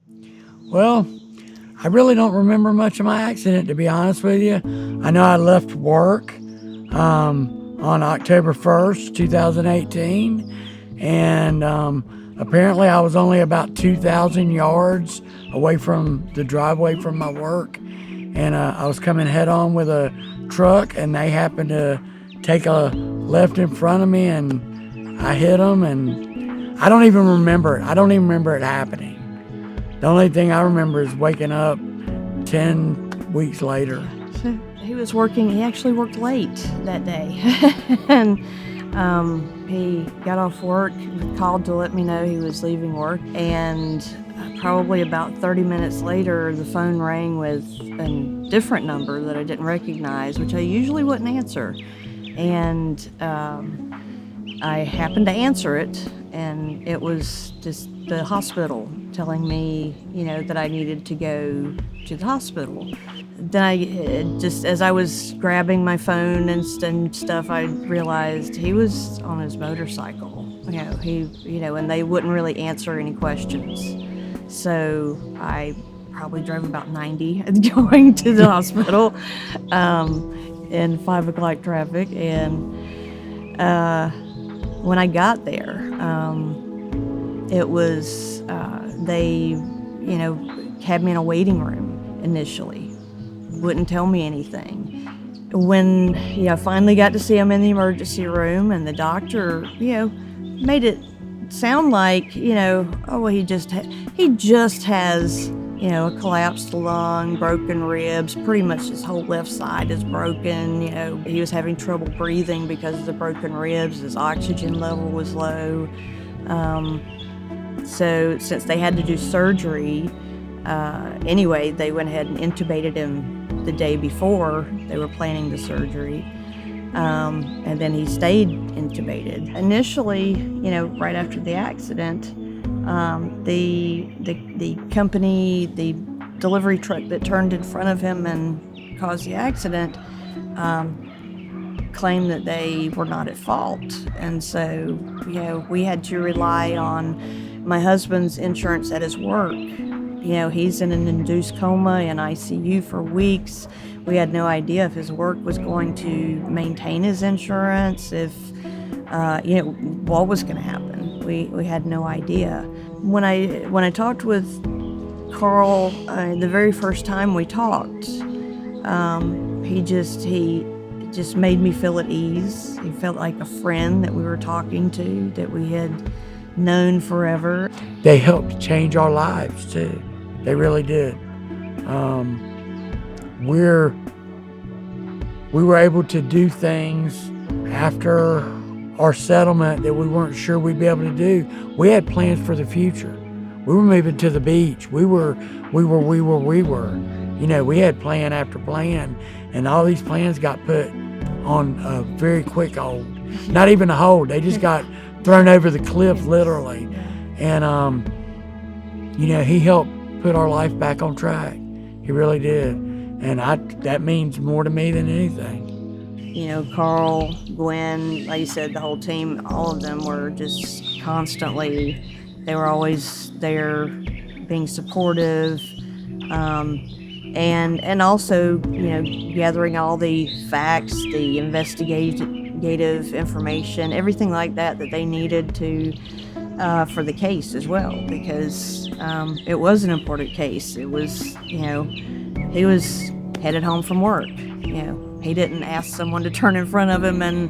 Well, I really don't remember much of my accident, to be honest with you. I know I left work on October 1st, 2018, and apparently I was only about 2,000 yards away from the driveway from my work, and I was coming head on with a truck, and they happened to take a left in front of me, and I hit them, and I don't even remember it. I don't even remember it happening. The only thing I remember is waking up 10 weeks later. He actually worked late that day. And he got off work, called to let me know he was leaving work. And probably about 30 minutes later, the phone rang with a different number that I didn't recognize, which I usually wouldn't answer. And I happened to answer it, and it was just the hospital telling me, that I needed to go to the hospital. Then as I was grabbing my phone and stuff, I realized he was on his motorcycle. And they wouldn't really answer any questions. So I probably drove about 90 going to the hospital in 5 o'clock traffic. And when I got there, it was, they, had me in a waiting room initially. Wouldn't tell me anything. When, I finally got to see him in the emergency room, and the doctor, made it sound like, he just has, a collapsed lung, broken ribs, pretty much his whole left side is broken. He was having trouble breathing because of the broken ribs. His oxygen level was low. So since they had to do surgery, anyway, they went ahead and intubated him the day before they were planning the surgery. And then he stayed intubated. Initially, right after the accident, the company, the delivery truck that turned in front of him and caused the accident, claimed that they were not at fault. And so, we had to rely on my husband's insurance at his work. He's in an induced coma in ICU for weeks. We had no idea if his work was going to maintain his insurance, if, what was going to happen. We had no idea. When I talked with Carl, the very first time we talked, he just made me feel at ease. He felt like a friend that we were talking to, that we had known forever. They helped change our lives too. They really did. We were able to do things after our settlement that we weren't sure we'd be able to do. We had plans for the future. We were moving to the beach. We were. We had plan after plan, and all these plans got put on a very quick hold. Not even a hold. They just got thrown over the cliff, literally. And he helped put our life back on track. He really did. And that means more to me than anything. Carl, Gwen, like you said, the whole team, all of them were just constantly, they were always there being supportive, and also, gathering all the facts, the investigative information, everything like that they needed to, for the case as well, because it was an important case. It was, he was headed home from work. He didn't ask someone to turn in front of him and,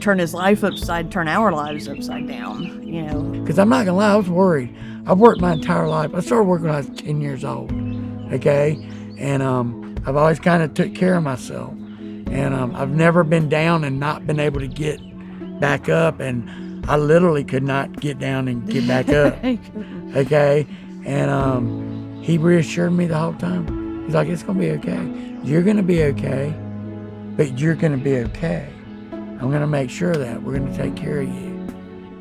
turn his life turn our lives upside down, Because I'm not going to lie, I was worried. I've worked my entire life. I started working when I was 10 years old, okay? And I've always kind of took care of myself. And I've never been down and not been able to get back up. And I literally could not get down and get back up, okay? And he reassured me the whole time. He's like, it's going to be okay. You're going to be okay, but you're going to be okay. I'm going to make sure of that. We're going to take care of you.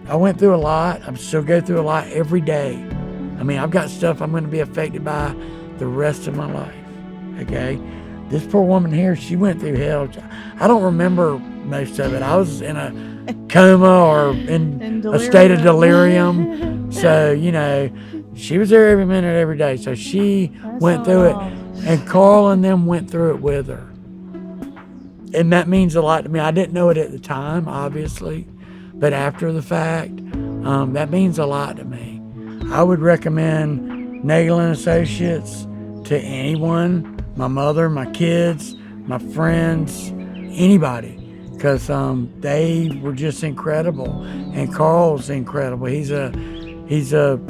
I went through a lot. I still go through a lot every day. I mean, I've got stuff I'm going to be affected by the rest of my life, okay? This poor woman here, she went through hell. I don't remember most of it. I was in a coma or in a state of delirium. So, She was there every minute, every day. So she That's went so through it, awesome. and Carl and them went through it with her. And that means a lot to me. I didn't know it at the time, obviously, but after the fact, that means a lot to me. I would recommend Nagel and Associates to anyone, my mother, my kids, my friends, anybody, because they were just incredible. And Carl's incredible. He's a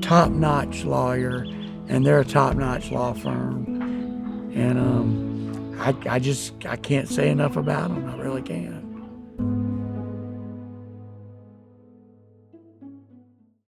top-notch lawyer, and they're a top-notch law firm. And I can't say enough about them. I really can't.